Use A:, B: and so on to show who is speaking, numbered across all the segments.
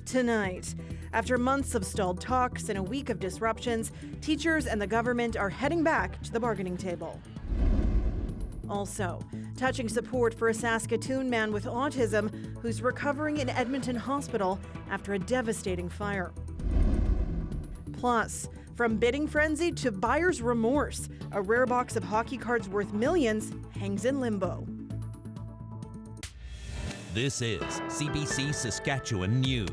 A: tonight. After months of stalled talks and a week of disruptions, teachers and the government are heading back to the bargaining table. Also, touching support for a Saskatoon man with autism who's recovering in Edmonton Hospital after a devastating fire. Plus, from bidding frenzy to buyer's remorse, a rare box of hockey cards worth millions hangs in limbo.
B: This is CBC Saskatchewan News.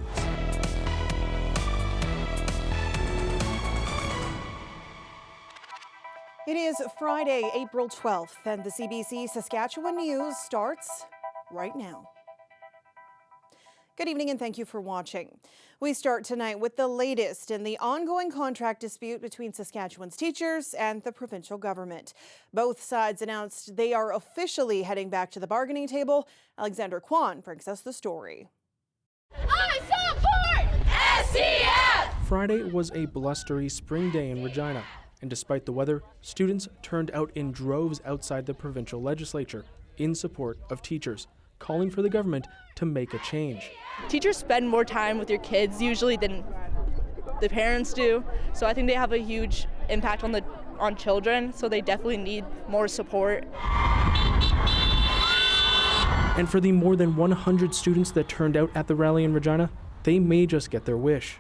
A: It is Friday, April 12th, and the CBC Saskatchewan News starts right now. Good evening and thank you for watching. We start tonight with the latest in the ongoing contract dispute between Saskatchewan's teachers and the provincial government. Both sides announced they are officially heading back to the bargaining table. Alexander Kwan brings us the story.
C: I support STF!
D: Friday was a blustery spring day in Regina, and despite the weather, students turned out in droves outside the provincial legislature in support of teachers, calling for the government to make a change.
E: Teachers spend more time with your kids usually than the parents do, so I think they have a huge impact on children, so they definitely need more support.
D: And for the more than 100 students that turned out at the rally in Regina, they may just get their wish.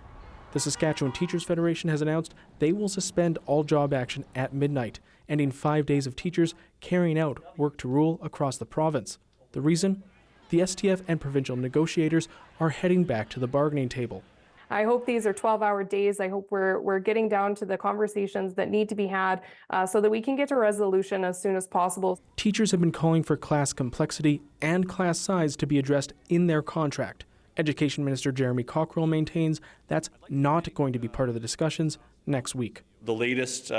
D: The Saskatchewan Teachers Federation has announced they will suspend all job action at midnight, ending 5 days of teachers carrying out work to rule across the province. The reason? The STF and provincial negotiators are heading back to the bargaining table.
F: I hope these are 12-hour days. I hope we're getting down to the conversations that need to be had so that we can get to resolution as soon as possible.
D: Teachers have been calling for class complexity and class size to be addressed in their contract. Education Minister Jeremy Cockrill maintains that's not going to be part of the discussions next week.
G: The latest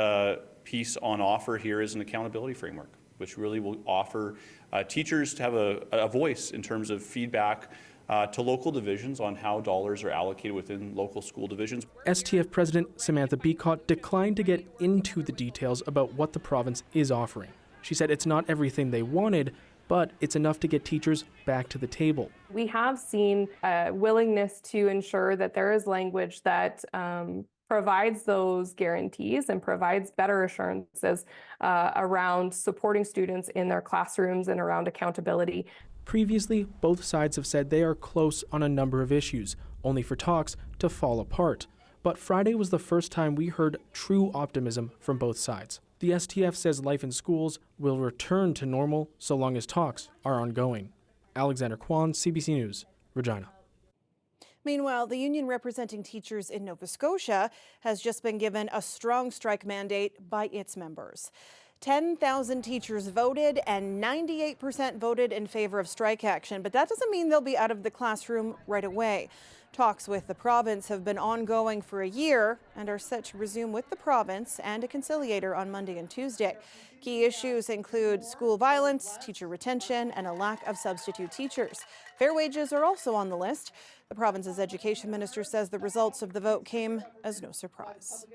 G: piece on offer here is an accountability framework, which really will offer teachers to have a voice in terms of feedback to local divisions on how dollars are allocated within local school divisions.
D: STF President Samantha Beacott declined to get into the details about what the province is offering. She said it's not everything they wanted, but it's enough to get teachers back to the table.
F: We have seen a willingness to ensure that there is language that provides those guarantees and provides better assurances around supporting students in their classrooms and around accountability.
D: Previously, both sides have said they are close on a number of issues, only for talks to fall apart. But Friday was the first time we heard true optimism from both sides. The STF says life in schools will return to normal so long as talks are ongoing. Alexander Kwan, CBC News, Regina.
A: Meanwhile, the union representing teachers in Nova Scotia has just been given a strong strike mandate by its members. 10,000 teachers voted and 98% voted in favor of strike action, but that doesn't mean they'll be out of the classroom right away. Talks with the province have been ongoing for a year and are set to resume with the province and a conciliator on Monday and Tuesday. Key issues include school violence, teacher retention, and a lack of substitute teachers. Fair wages are also on the list. The province's education minister says the results of the vote came as no surprise.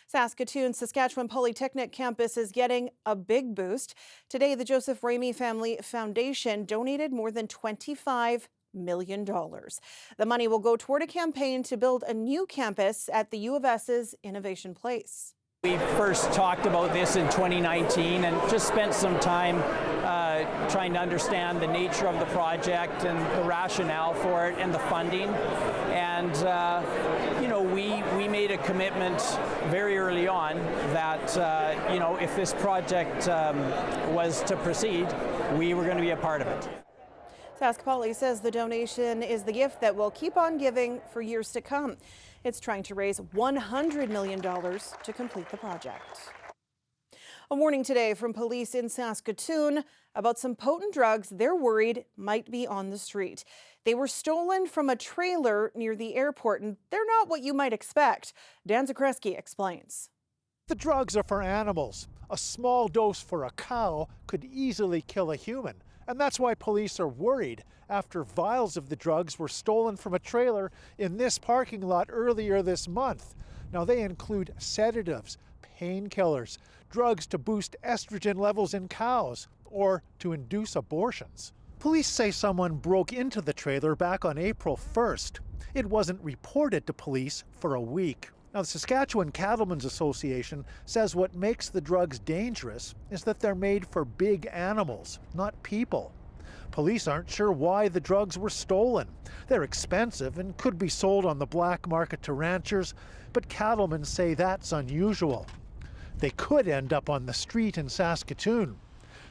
A: Saskatchewan Polytechnic campus is getting a big boost. Today, the Joseph Ramey Family Foundation donated more than $25 million. The money will go toward a campaign to build a new campus at the U of S's Innovation Place.
H: We first talked about this in 2019 and just spent some time trying to understand the nature of the project and the rationale for it and the funding. And, we made a commitment very early on that, if this project was to proceed, we were going to be a part of it.
A: Sask Poly says the donation is the gift that will keep on giving for years to come. It's trying to raise $100 million to complete the project. A warning today from police in Saskatoon about some potent drugs they're worried might be on the street. They were stolen from a trailer near the airport, and they're not what you might expect. Dan Zakreski explains.
I: The drugs are for animals. A small dose for a cow could easily kill a human. And that's why police are worried after vials of the drugs were stolen from a trailer in this parking lot earlier this month. Now, they include sedatives, painkillers, drugs to boost estrogen levels in cows, or to induce abortions. Police say someone broke into the trailer back on April 1st. It wasn't reported to police for a week. Now, the Saskatchewan Cattlemen's Association says what makes the drugs dangerous is that they're made for big animals, not people. Police aren't sure why the drugs were stolen. They're expensive and could be sold on the black market to ranchers, but cattlemen say that's unusual. They could end up on the street in Saskatoon.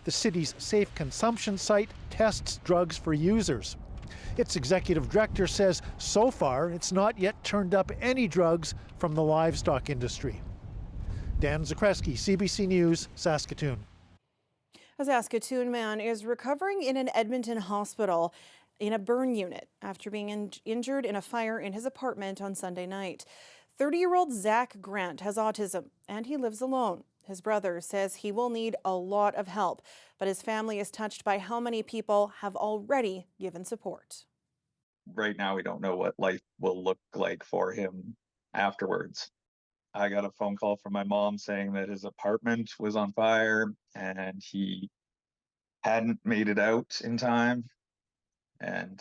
I: The city's safe consumption site tests drugs for users. Its executive director says so far it's not yet turned up any drugs from the livestock industry. Dan Zakreski, CBC News, Saskatoon.
A: A Saskatoon man is recovering in an Edmonton hospital in a burn unit after being injured in a fire in his apartment on Sunday night. 30-year-old Zach Grant has autism and he lives alone. His brother says he will need a lot of help, but his family is touched by how many people have already given support.
J: Right now, we don't know what life will look like for him afterwards. I got a phone call from my mom saying that his apartment was on fire and he hadn't made it out in time. And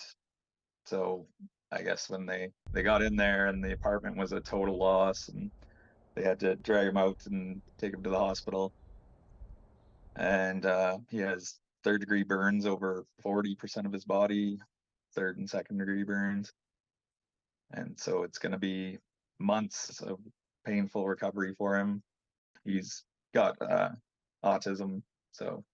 J: so I guess when they got in there and the apartment was a total loss and they had to drag him out and take him to the hospital. And he has third-degree burns over 40% of his body, third and second-degree burns. And so it's going to be months of painful recovery for him. He's got autism, so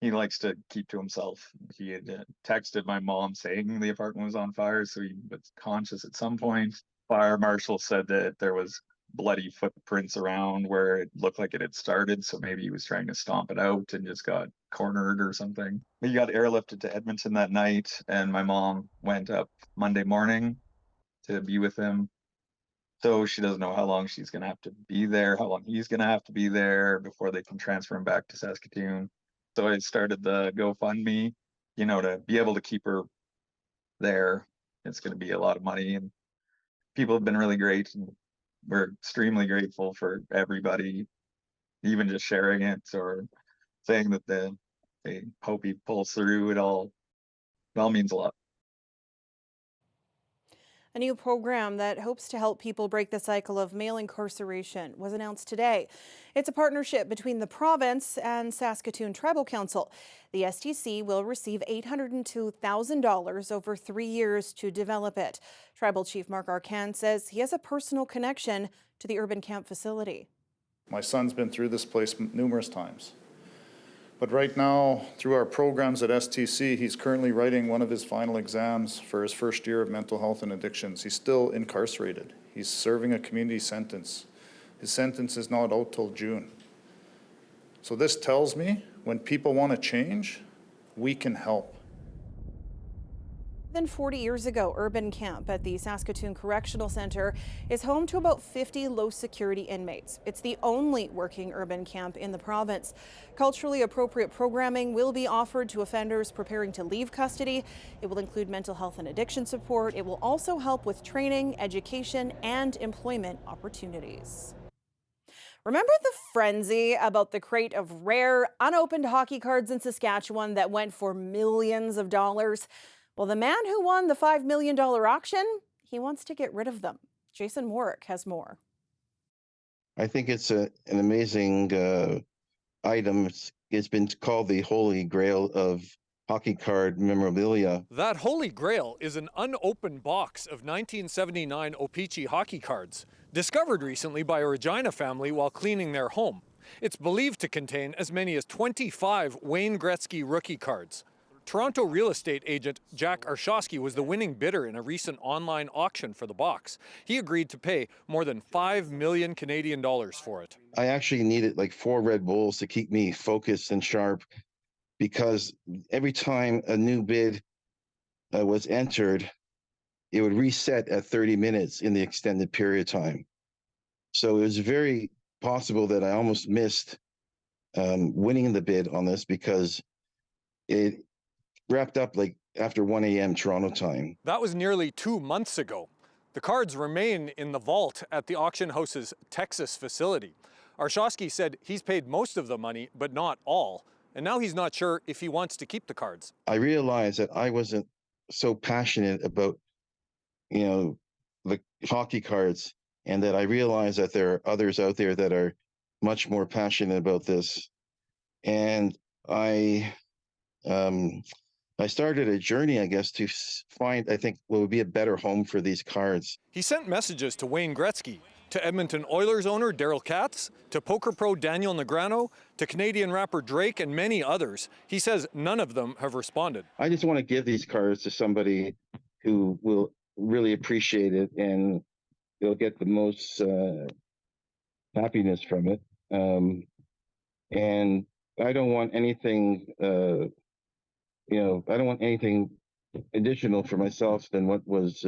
J: he likes to keep to himself. He had texted my mom saying the apartment was on fire, so he was conscious at some point. Fire marshal said that there was bloody footprints around where it looked like it had started, so maybe he was trying to stomp it out and just got cornered or something. He got airlifted to Edmonton that night, and my mom went up Monday morning to be with him. So she doesn't know how long she's going to have to be there, how long he's going to have to be there before they can transfer him back to Saskatoon. So I started the GoFundMe, to be able to keep her there. It's going to be a lot of money, and people have been really great, and we're extremely grateful for everybody, even just sharing it or saying that they hope he pulls through. It all means a lot.
A: A new program that hopes to help people break the cycle of male incarceration was announced today. It's a partnership between the province and Saskatoon Tribal Council. The STC will receive $802,000 over 3 years to develop it. Tribal Chief Mark Arcan says he has a personal connection to the urban camp facility.
K: My son's been through this place numerous times. But right now, through our programs at STC, he's currently writing one of his final exams for his first year of mental health and addictions. He's still incarcerated. He's serving a community sentence. His sentence is not out till June. So this tells me when people want to change, we can help.
A: More than 40 years ago, Urban Camp at the Saskatoon Correctional Centre is home to about 50 low-security inmates. It's the only working urban camp in the province. Culturally appropriate programming will be offered to offenders preparing to leave custody. It will include mental health and addiction support. It will also help with training, education, and employment opportunities. Remember the frenzy about the crate of rare, unopened hockey cards in Saskatchewan that went for millions of dollars? Well, the man who won the $5 million auction, he wants to get rid of them. Jason Warwick has more.
L: I think it's an amazing item. It's been called the Holy Grail of hockey card memorabilia.
M: That Holy Grail is an unopened box of 1979 O-Pee-Chee hockey cards, discovered recently by a Regina family while cleaning their home. It's believed to contain as many as 25 Wayne Gretzky rookie cards. Toronto real estate agent Jack Arshawsky was the winning bidder in a recent online auction for the box. He agreed to pay more than 5 million Canadian dollars for it.
L: I actually needed like 4 Red Bulls to keep me focused and sharp, because every time a new bid was entered, it would reset at 30 minutes in the extended period of time. So it was very possible that I almost missed winning the bid on this, because it wrapped up like after 1 a.m. Toronto time.
M: That was nearly 2 months ago. The cards remain in the vault at the auction house's Texas facility. Arshawsky said he's paid most of the money, but not all. and now he's not sure if he wants to keep the cards.
L: I realized that I wasn't so passionate about, the hockey cards, and that I realized that there are others out there that are much more passionate about this. And I started a journey, I guess, to find, I think, what would be a better home for these cards.
M: He sent messages to Wayne Gretzky, to Edmonton Oilers owner Daryl Katz, to poker pro Daniel Negreanu, to Canadian rapper Drake, and many others. He says none of them have responded.
L: I just want to give these cards to somebody who will really appreciate it, and they'll get the most happiness from it. And I don't want anything, I don't want anything additional for myself than what was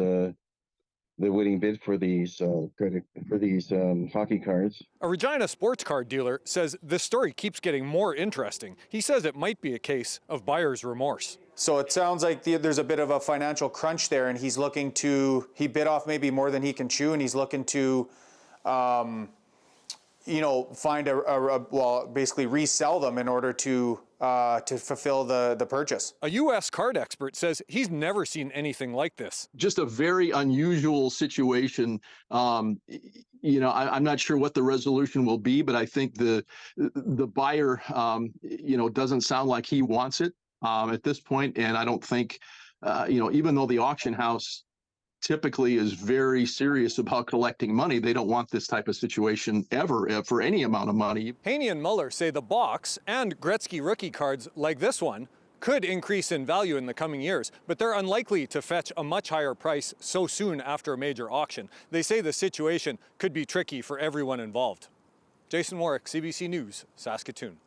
L: the winning bid for these hockey cards.
M: A Regina sports card dealer says this story keeps getting more interesting. He says it might be a case of buyer's remorse.
N: So it sounds like there's a bit of a financial crunch there, and he's looking to, he bit off maybe more than he can chew, and he's looking to, find basically resell them in order to fulfill the purchase.
M: A U.S. card expert says he's never seen anything like this.
O: Just a very unusual situation. I'm not sure what the resolution will be, but I think the buyer, doesn't sound like he wants it at this point. And I don't think, even though the auction house typically is very serious about collecting money, they don't want this type of situation ever for any amount of money.
M: Haney and Muller say the box and Gretzky rookie cards like this one could increase in value in the coming years, but they're unlikely to fetch a much higher price so soon after a major auction. They say the situation could be tricky for everyone involved. Jason Warwick, CBC News, Saskatoon.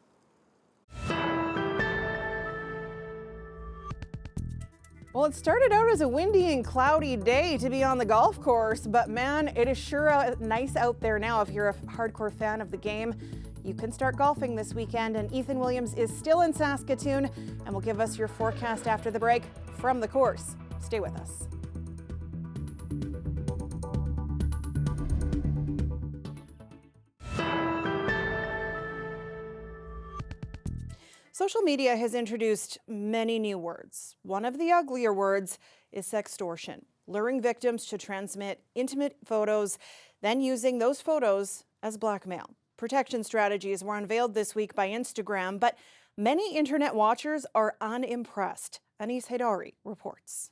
A: Well, it started out as a windy and cloudy day to be on the golf course, but man, it is sure nice out there now. If you're a hardcore fan of the game, you can start golfing this weekend, and Ethan Williams is still in Saskatoon and will give us your forecast after the break from the course. Stay with us. Social media has introduced many new words. One of the uglier words is sextortion, luring victims to transmit intimate photos, then using those photos as blackmail. Protection strategies were unveiled this week by Instagram, but many internet watchers are unimpressed. Anis Haidari reports.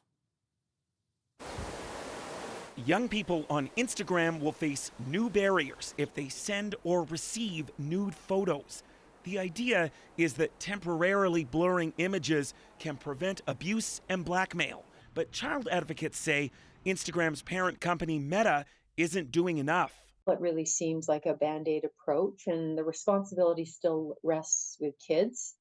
P: Young people on Instagram will face new barriers if they send or receive nude photos. The idea is that temporarily blurring images can prevent abuse and blackmail. But child advocates say Instagram's parent company Meta isn't doing enough.
Q: It really seems like a Band-Aid approach, and the responsibility still rests with kids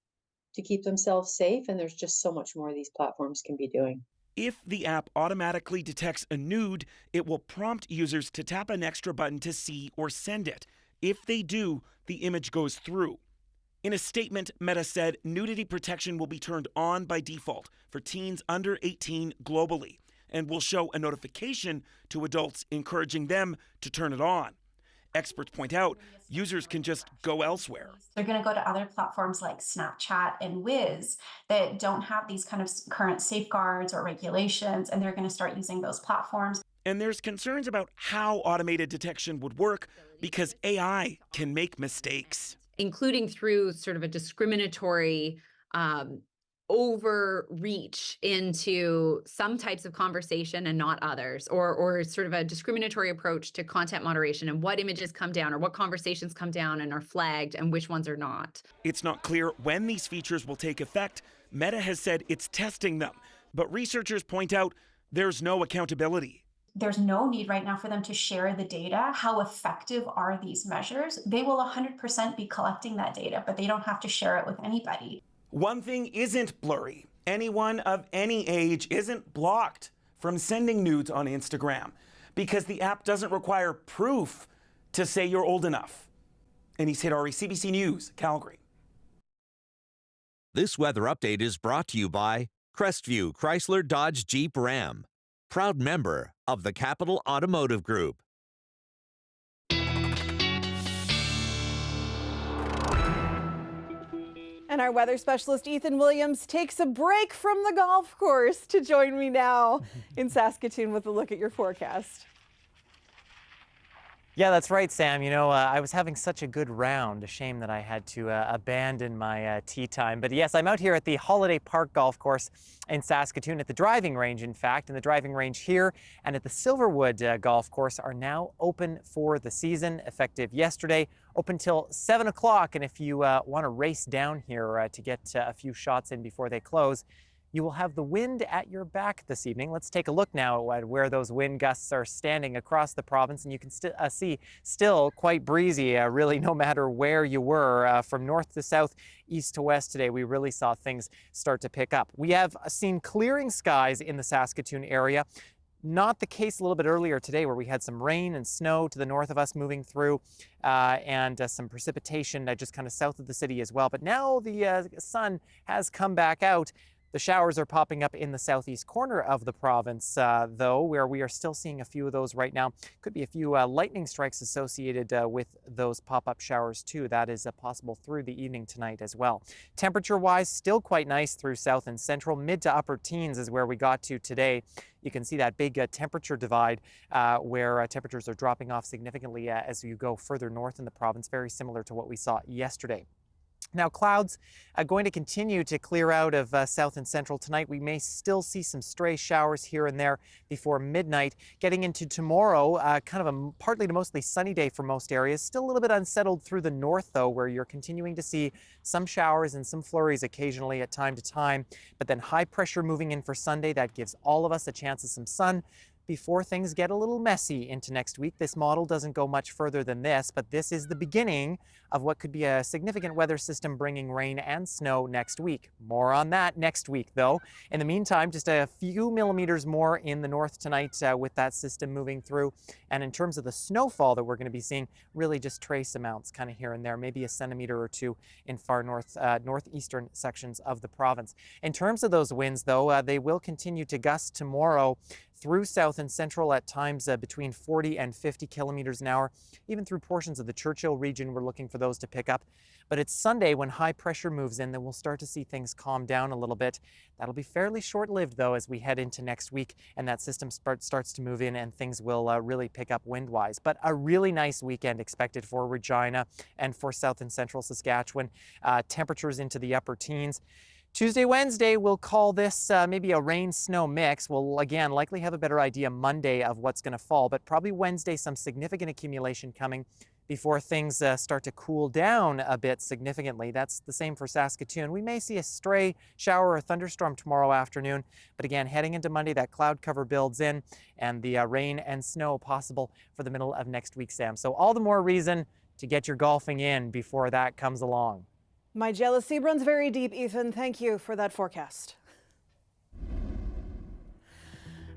Q: to keep themselves safe, and there's just so much more these platforms can be doing.
P: If the app automatically detects a nude, it will prompt users to tap an extra button to see or send it. If they do, the image goes through. In a statement, Meta said nudity protection will be turned on by default for teens under 18 globally and will show a notification to adults encouraging them to turn it on. Experts point out users can just go elsewhere.
R: They're going to go to other platforms like Snapchat and Wiz that don't have these kind of current safeguards or regulations, and they're going to start using those platforms.
P: And there's concerns about how automated detection would work because AI can make mistakes.
S: Including through sort of a discriminatory overreach into some types of conversation and not others, or sort of a discriminatory approach to content moderation and what images come down or what conversations come down and are flagged and which ones are not.
P: It's not clear when these features will take effect. Meta has said it's testing them, but researchers point out there's no accountability.
R: There's no need right now for them to share the data. How effective are these measures? They will 100% be collecting that data, but they don't have to share it with anybody.
P: One thing isn't blurry. Anyone of any age isn't blocked from sending nudes on Instagram because the app doesn't require proof to say you're old enough. Anis Haidari, CBC News, Calgary.
B: This weather update is brought to you by Crestview Chrysler Dodge Jeep Ram, proud member of the Capital Automotive Group.
A: And our weather specialist, Ethan Williams, takes a break from the golf course to join me now in Saskatoon with a look at your forecast.
T: Yeah, that's right, Sam. You know, I was having such a good round. A shame that I had to abandon my tee time. But yes, I'm out here at the Holiday Park Golf Course in Saskatoon, at the driving range, in fact. And the driving range here and at the Silverwood Golf Course are now open for the season, effective yesterday, open till 7 o'clock. And if you want to race down here to get a few shots in before they close, you will have the wind at your back this evening. Let's take a look now at where those wind gusts are standing across the province, and you can see still quite breezy, really, no matter where you were. From north to south, east to west today, we really saw things start to pick up. We have seen clearing skies in the Saskatoon area. Not the case a little bit earlier today, where we had some rain and snow to the north of us moving through, and some precipitation just kind of south of the city as well. But now the sun has come back out. The showers are popping up in the southeast corner of the province, though, where we are still seeing a few of those right now. Could be a few lightning strikes associated with those pop-up showers, too. That is possible through the evening tonight as well. Temperature-wise, still quite nice through south and central. Mid to upper teens is where we got to today. You can see that big temperature divide where temperatures are dropping off significantly as you go further north in the province, very similar to what we saw yesterday. Now, clouds are going to continue to clear out of south and central tonight. We may still see some stray showers here and there before midnight. Getting into tomorrow, kind of a partly to mostly sunny day for most areas. Still a little bit unsettled through the north, though, where you're continuing to see some showers and some flurries occasionally at time to time. But then high pressure moving in for Sunday. That gives all of us a chance of some sun before things get a little messy into next week. This model doesn't go much further than this, but this is the beginning of what could be a significant weather system bringing rain and snow next week. More on that next week, though. In the meantime, just a few millimeters more in the north tonight with that system moving through. And in terms of the snowfall that we're going to be seeing, really just trace amounts kind of here and there, maybe a centimeter or two in far north, northeastern sections of the province. In terms of those winds, though, they will continue to gust tomorrow through south and central at times between 40 and 50 kilometers an hour. Even through portions of the Churchill region, we're looking for those to pick up. But it's Sunday when high pressure moves in, then we'll start to see things calm down a little bit. That'll be fairly short-lived, though, as we head into next week and that system starts to move in and things will really pick up wind-wise. But a really nice weekend expected for Regina and for south and central Saskatchewan. Temperatures into the upper teens. Tuesday, Wednesday, we'll call this maybe a rain-snow mix. We'll, again, likely have a better idea Monday of what's going to fall, but probably Wednesday, some significant accumulation coming before things start to cool down a bit significantly. That's the same for Saskatoon. We may see a stray shower or thunderstorm tomorrow afternoon, but again, heading into Monday, that cloud cover builds in and the rain and snow possible for the middle of next week, Sam. So all the more reason to get your golfing in before that comes along.
A: My jealousy runs very deep, Ethan. Thank you for that forecast.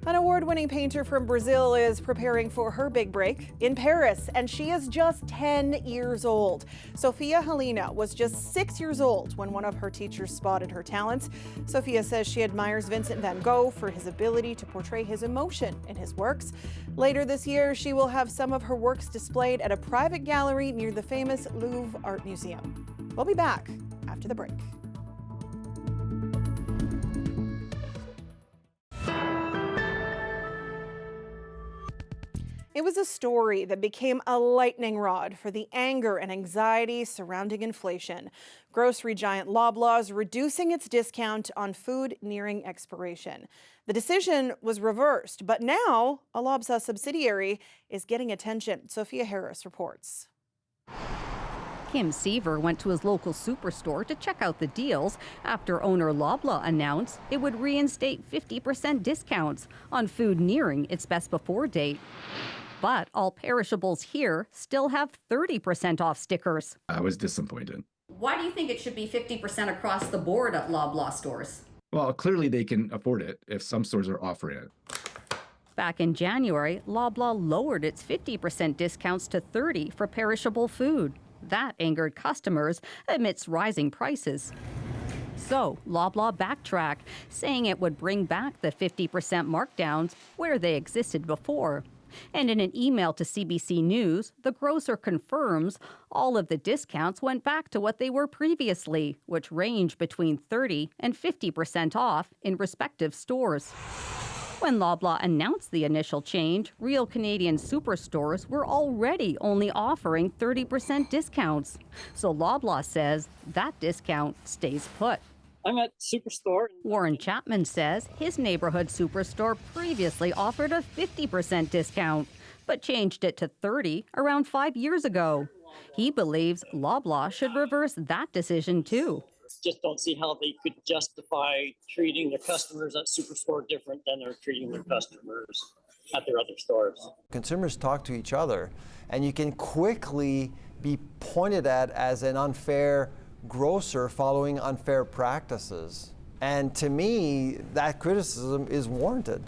A: An award-winning painter from Brazil is preparing for her big break in Paris, and she is just 10 years old. Sofia Helena was just 6 years old when one of her teachers spotted her talents. Sofia says she admires Vincent van Gogh for his ability to portray his emotion in his works. Later this year, she will have some of her works displayed at a private gallery near the famous Louvre Art Museum. We'll be back after the break. It was a story that became a lightning rod for the anger and anxiety surrounding inflation. Grocery giant Loblaw is reducing its discount on food nearing expiration. The decision was reversed, but now a Loblaw subsidiary is getting attention. Sophia Harris reports.
U: Kim Seaver went to his local superstore to check out the deals after owner Loblaw announced it would reinstate 50% discounts on food nearing its best before date. But all perishables here still have 30% off stickers.
V: I was disappointed.
U: Why do you think it should be 50% across the board at Loblaw stores?
V: Well, clearly they can afford it if some stores are offering it.
U: Back in January, Loblaw lowered its 50% discounts to 30% for perishable food. That angered customers amidst rising prices. So Loblaw backtracked, saying it would bring back the 50% markdowns where they existed before. And in an email to CBC News, the grocer confirms all of the discounts went back to what they were previously, which range between 30 and 50% off in respective stores. When Loblaw announced the initial change, real Canadian superstores were already only offering 30% discounts. So Loblaw says that discount stays put.
C: I'm at Superstore.
U: Warren Chapman says his neighborhood superstore previously offered a 50% discount, but changed it to 30 around 5 years ago. He believes Loblaw should reverse that decision too.
C: Just don't see how they could justify treating their customers at Superstore different than they're treating their customers at their other stores.
E: Consumers talk to each other, and you can quickly be pointed at as an unfair grocer following unfair practices. And to me, that criticism is warranted.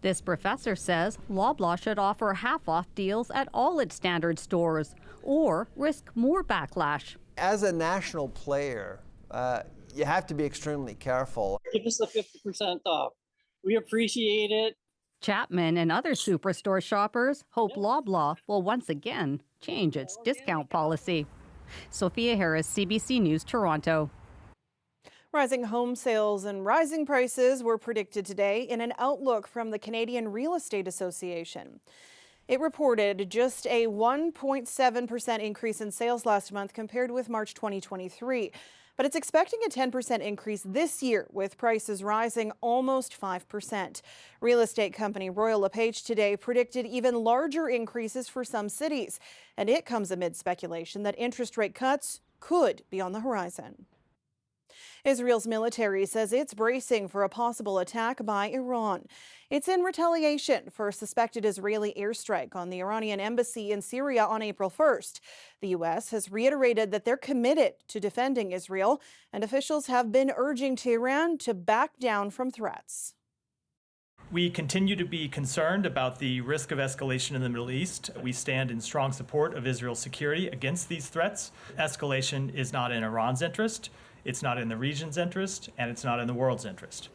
U: This professor says Loblaw should offer half-off deals at all its standard stores or risk more backlash.
E: As a national player, you have to be extremely careful.
C: Give us the 50% off. We appreciate it.
U: Chapman and other superstore shoppers hope Loblaw will once again change its discount policy. Sophia Harris, CBC News, Toronto.
A: Rising home sales and rising prices were predicted today in an outlook from the Canadian Real Estate Association. It reported just a 1.7% increase in sales last month compared with March 2023. But it's expecting a 10% increase this year, with prices rising almost 5%. Real estate company Royal LePage today predicted even larger increases for some cities. And it comes amid speculation that interest rate cuts could be on the horizon. Israel's military says it's bracing for a possible attack by Iran. It's in retaliation for a suspected Israeli airstrike on the Iranian embassy in Syria on April 1st. The U.S. has reiterated that they're committed to defending Israel, and officials have been urging Tehran to back down from threats.
W: We continue to be concerned about the risk of escalation in the Middle East. We stand in strong support of Israel's security against these threats. Escalation is not in Iran's interest. It's not in the region's interest, and it's not in the world's interest.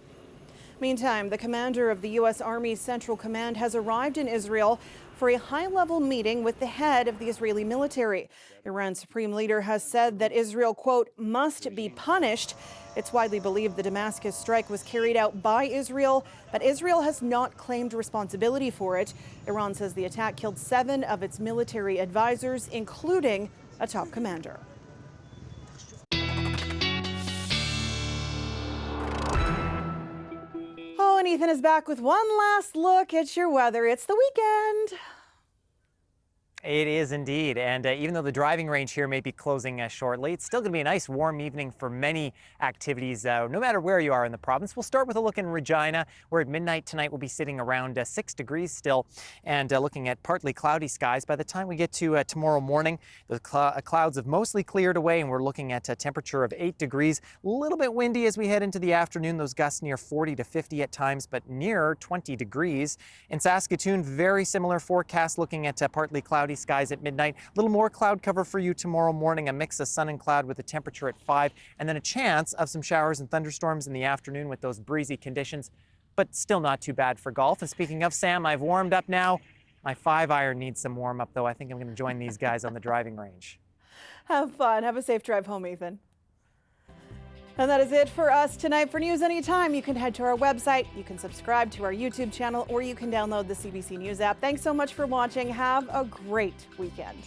A: Meantime, the commander of the U.S. Army's Central Command has arrived in Israel for a high-level meeting with the head of the Israeli military. Iran's supreme leader has said that Israel, quote, must be punished. It's widely believed the Damascus strike was carried out by Israel, but Israel has not claimed responsibility for it. Iran says the attack killed 7 of its military advisors, including a top commander. Oh, and Ethan is back with one last look at your weather. It's the weekend.
T: It is indeed, and even though the driving range here may be closing shortly, it's still going to be a nice warm evening for many activities, no matter where you are in the province. We'll start with a look in Regina, where at midnight tonight we'll be sitting around 6 degrees still, and looking at partly cloudy skies. By the time we get to tomorrow morning, the clouds have mostly cleared away, and we're looking at a temperature of 8 degrees. A little bit windy as we head into the afternoon, those gusts near 40 to 50 at times, but near 20 degrees. In Saskatoon, very similar forecast, looking at partly cloudy skies at midnight. A little more cloud cover for you tomorrow morning, a mix of sun and cloud with a temperature at 5, and then a chance of some showers and thunderstorms in the afternoon with those breezy conditions, but still not too bad for golf. And speaking of Sam, I've warmed up now. My 5-iron needs some warm up, though. I think I'm going to join these guys on the driving range.
A: Have fun. Have a safe drive home, Ethan. And that is it for us tonight. For news anytime, you can head to our website, you can subscribe to our YouTube channel, or you can download the CBC News app. Thanks so much for watching. Have a great weekend.